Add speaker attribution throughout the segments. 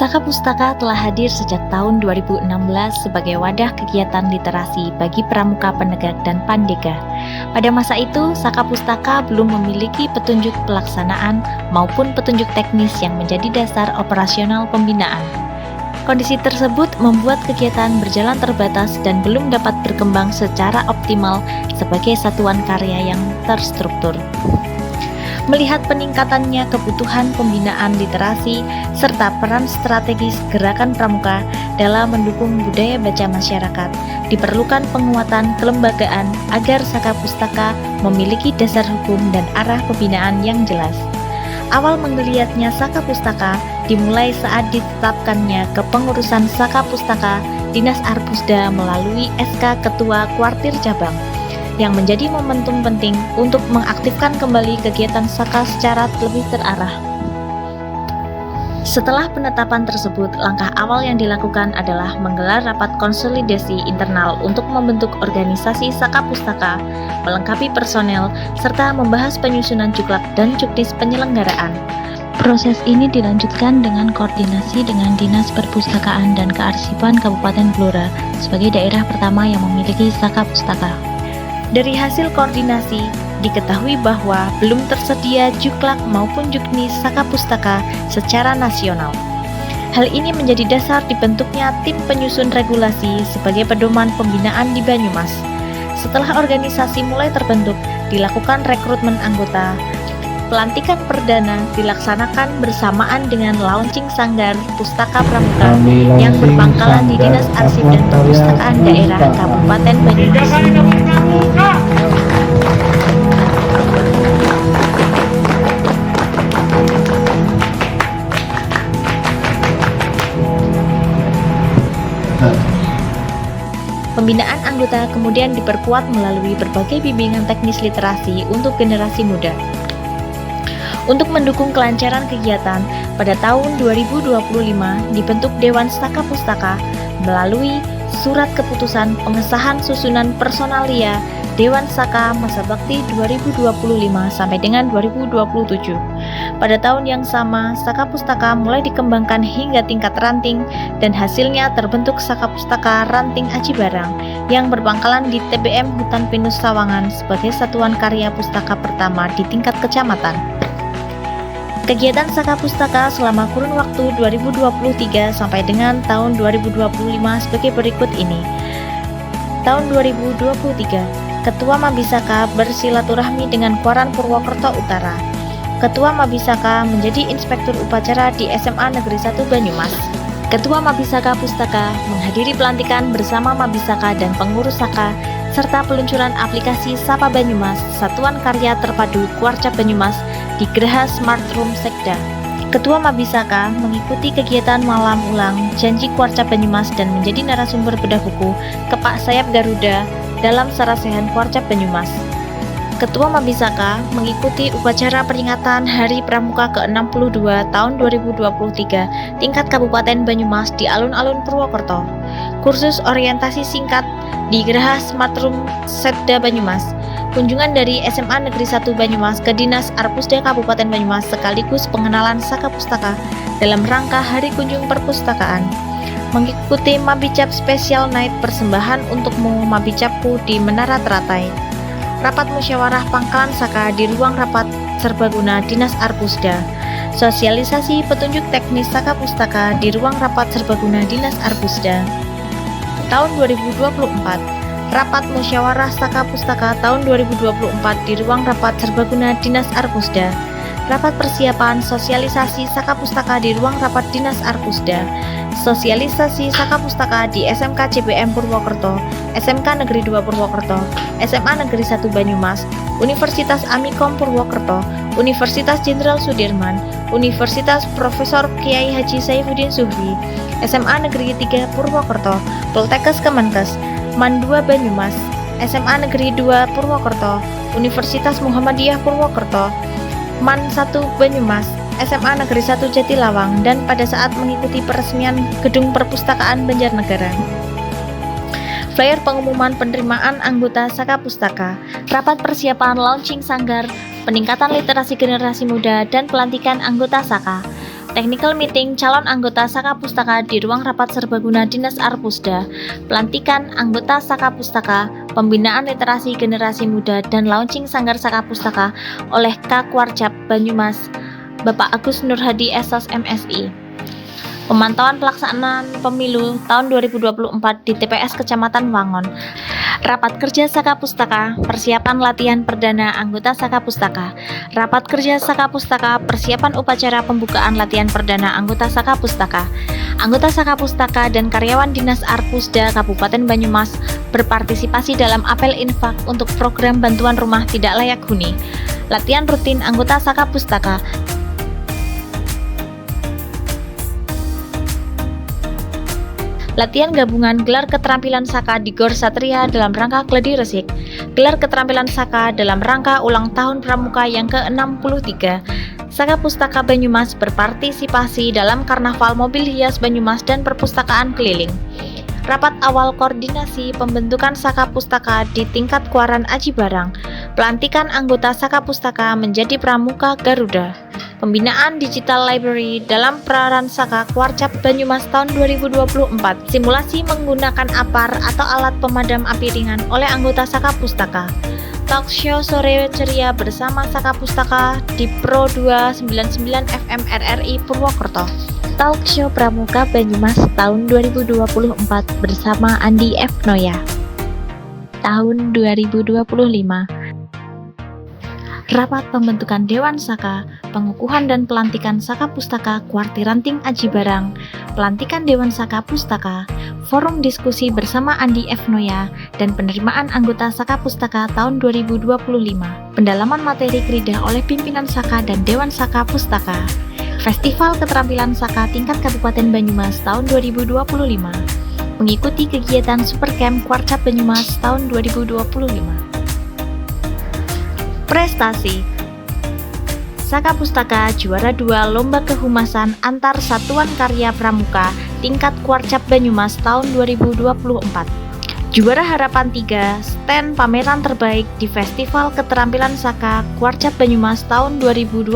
Speaker 1: Saka Pustaka telah hadir sejak tahun 2016 sebagai wadah kegiatan literasi bagi pramuka penegak dan pandega. Pada masa itu, Saka Pustaka belum memiliki petunjuk pelaksanaan maupun petunjuk teknis yang menjadi dasar operasional pembinaan. Kondisi tersebut membuat kegiatan berjalan terbatas dan belum dapat berkembang secara optimal sebagai satuan karya yang terstruktur. Melihat peningkatannya kebutuhan pembinaan literasi serta peran strategis gerakan pramuka dalam mendukung budaya baca masyarakat, diperlukan penguatan kelembagaan agar Saka Pustaka memiliki dasar hukum dan arah pembinaan yang jelas. Awal menggeliatnya Saka Pustaka dimulai saat ditetapkannya kepengurusan Saka Pustaka Dinas Arpusda melalui SK Ketua Kuartir Cabang, yang menjadi momentum penting untuk mengaktifkan kembali kegiatan Saka secara lebih terarah. Setelah penetapan tersebut, langkah awal yang dilakukan adalah menggelar rapat konsolidasi internal untuk membentuk organisasi Saka Pustaka, melengkapi personel, serta membahas penyusunan juklak dan juknis penyelenggaraan. Proses ini dilanjutkan dengan koordinasi dengan Dinas Perpustakaan dan Kearsipan Kabupaten Blora sebagai daerah pertama yang memiliki Saka Pustaka. Dari hasil koordinasi, diketahui bahwa belum tersedia juklak maupun juknis Saka Pustaka secara nasional. Hal ini menjadi dasar dibentuknya tim penyusun regulasi sebagai pedoman pembinaan di Banyumas. Setelah organisasi mulai terbentuk, dilakukan rekrutmen anggota. Pelantikan perdana dilaksanakan bersamaan dengan launching Sanggar Pustaka Pramuka yang berpangkalan di Dinas Arsip dan Perpustakaan Daerah Kabupaten Banyumas. Pembinaan anggota kemudian diperkuat melalui berbagai bimbingan teknis literasi untuk generasi muda. Untuk mendukung kelancaran kegiatan, pada tahun 2025 dibentuk Dewan Saka Pustaka melalui Surat Keputusan Pengesahan Susunan Personalia Dewan Saka Masa Bakti 2025 sampai dengan 2027. Pada tahun yang sama, Saka Pustaka mulai dikembangkan hingga tingkat ranting dan hasilnya terbentuk Saka Pustaka Ranting Aji Barang yang berpangkalan di TBM Hutan Pinus Sawangan sebagai satuan karya pustaka pertama di tingkat kecamatan. Kegiatan Saka Pustaka selama kurun waktu 2023 sampai dengan tahun 2025 sebagai berikut ini. Tahun 2023, Ketua Mabisaka bersilaturahmi dengan Kuaran Purwokerto Utara. Ketua Mabisaka menjadi inspektur upacara di SMA Negeri 1 Banyumas. Ketua Mabisaka Pustaka menghadiri pelantikan bersama Mabisaka dan pengurus Saka serta peluncuran aplikasi Sapa Banyumas, Satuan Karya Terpadu Kuarca Banyumas di Geraha Smart Room Sekda. Ketua Mabisaka mengikuti kegiatan malam ulang Janji Kuarca Banyumas dan menjadi narasumber bedah buku Kepak Sayap Garuda dalam Sarasehan Kuarca Banyumas. Ketua Mabisaka mengikuti upacara peringatan Hari Pramuka ke-62 tahun 2023 tingkat Kabupaten Banyumas di alun-alun Purwokerto. Kursus orientasi singkat di Geraha Smart Room Sekda Banyumas. Kunjungan dari SMA Negeri 1 Banyumas ke Dinas Arpusda Kabupaten Banyumas sekaligus pengenalan Saka Pustaka dalam rangka Hari Kunjung Perpustakaan. Mengikuti Mabicap Special Night persembahan untukmu Mabicapku di Menara Teratai. Rapat musyawarah pangkalan Saka di ruang rapat serbaguna Dinas Arpusda. Sosialisasi petunjuk teknis Saka Pustaka di ruang rapat serbaguna Dinas Arpusda. Tahun 2024, Rapat Musyawarah Saka Pustaka tahun 2024 di ruang rapat serbaguna Dinas Arpusda. Rapat persiapan sosialisasi Saka Pustaka di ruang rapat Dinas Arpusda. Sosialisasi Saka Pustaka di SMK CBM Purwokerto, SMK Negeri 2 Purwokerto, SMA Negeri 1 Banyumas, Universitas Amikom Purwokerto, Universitas Jenderal Sudirman, Universitas Profesor Kiai Haji Saifuddin Zuhri, SMA Negeri 3 Purwokerto, Poltekkes Kemenkes, MAN 2 Banyumas, SMA Negeri 2 Purwokerto, Universitas Muhammadiyah Purwokerto, MAN 1 Banyumas, SMA Negeri 1 Jatilawang, dan pada saat mengikuti peresmian Gedung Perpustakaan Banjarnegara. Flyer pengumuman penerimaan anggota Saka Pustaka, rapat persiapan launching Sanggar, peningkatan literasi generasi muda, dan pelantikan anggota Saka. Technical meeting calon anggota Saka Pustaka di ruang rapat serbaguna Dinas Arpusda, pelantikan anggota Saka Pustaka, pembinaan literasi generasi muda dan launching Sanggar Saka Pustaka oleh Kakwarcap Banyumas, Bapak Agus Nurhadi Sos MSI. Pemantauan pelaksanaan pemilu tahun 2024 di TPS Kecamatan Wangon. Rapat kerja Saka Pustaka, persiapan latihan perdana anggota Saka Pustaka. Rapat kerja Saka Pustaka, persiapan upacara pembukaan latihan perdana anggota Saka Pustaka. Anggota Saka Pustaka dan karyawan Dinas Arpusda Kabupaten Banyumas berpartisipasi dalam apel infak untuk program bantuan rumah tidak layak huni. Latihan rutin anggota Saka Pustaka. Latihan gabungan gelar keterampilan Saka di Gor Satria dalam rangka Gladi Resik. Gelar keterampilan Saka dalam rangka ulang tahun Pramuka yang ke-63. Saka Pustaka Banyumas berpartisipasi dalam Karnaval Mobil Hias Banyumas dan Perpustakaan Keliling. Rapat awal koordinasi pembentukan Saka Pustaka di tingkat Kuaran Aji Barang. Pelantikan anggota Saka Pustaka menjadi Pramuka Garuda. Pembinaan Digital Library dalam peran Saka Kwarcap Banyumas tahun 2024. Simulasi menggunakan APAR atau alat pemadam api ringan oleh anggota Saka Pustaka. Talk show sore ceria bersama Saka Pustaka di Pro 299 FM RRI Purwokerto. Talk show Pramuka Banyumas tahun 2024 bersama Andi F. Noya. Tahun 2025. Rapat pembentukan Dewan Saka, pengukuhan dan pelantikan Saka Pustaka Kuartiranting Aji Barang, pelantikan Dewan Saka Pustaka, forum diskusi bersama Andi F. Noya, dan penerimaan anggota Saka Pustaka tahun 2025, pendalaman materi kridah oleh pimpinan Saka dan Dewan Saka Pustaka, Festival Keterampilan Saka tingkat Kabupaten Banyumas tahun 2025, mengikuti kegiatan Supercamp Kwarcap Banyumas tahun 2025. Prestasi Saka Pustaka juara 2 Lomba Kehumasan Antar Satuan Karya Pramuka tingkat Kwarcap Banyumas tahun 2024. Juara Harapan 3 stand pameran terbaik di Festival Keterampilan Saka Kwarcap Banyumas tahun 2025.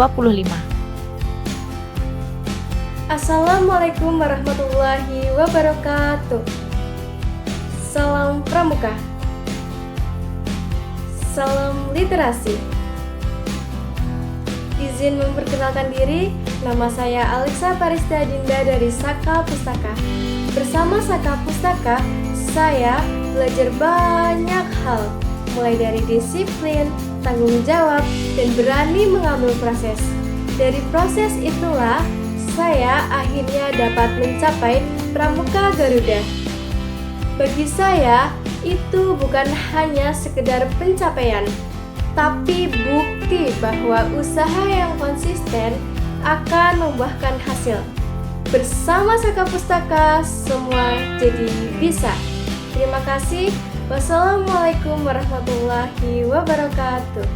Speaker 2: Assalamualaikum warahmatullahi wabarakatuh. Salam Pramuka. Salam literasi. Izin memperkenalkan diri, nama saya Alexa Parista Dinda dari Saka Pustaka. Bersama Saka Pustaka, saya belajar banyak hal, mulai dari disiplin, tanggung jawab, dan berani mengambil proses. Dari proses itulah, saya akhirnya dapat mencapai Pramuka Garuda. Bagi saya, itu bukan hanya sekedar pencapaian, tapi bukti bahwa usaha yang konsisten akan membuahkan hasil. Bersama Saka Pustaka, semua jadi bisa. Terima kasih. Wassalamualaikum warahmatullahi wabarakatuh.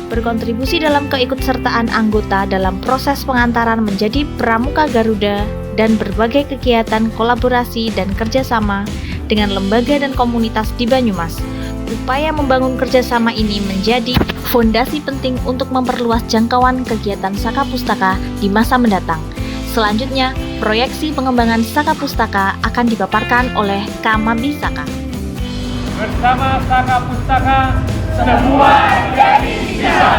Speaker 1: Berkontribusi dalam keikutsertaan anggota dalam proses pengantaran menjadi Pramuka Garuda dan berbagai kegiatan kolaborasi dan kerjasama dengan lembaga dan komunitas di Banyumas. Upaya membangun kerjasama ini menjadi fondasi penting untuk memperluas jangkauan kegiatan Saka Pustaka di masa mendatang. Selanjutnya, proyeksi pengembangan Saka Pustaka akan dipaparkan oleh Kamabi Saka.
Speaker 3: Bersama Saka Pustaka, semua jadi bisa.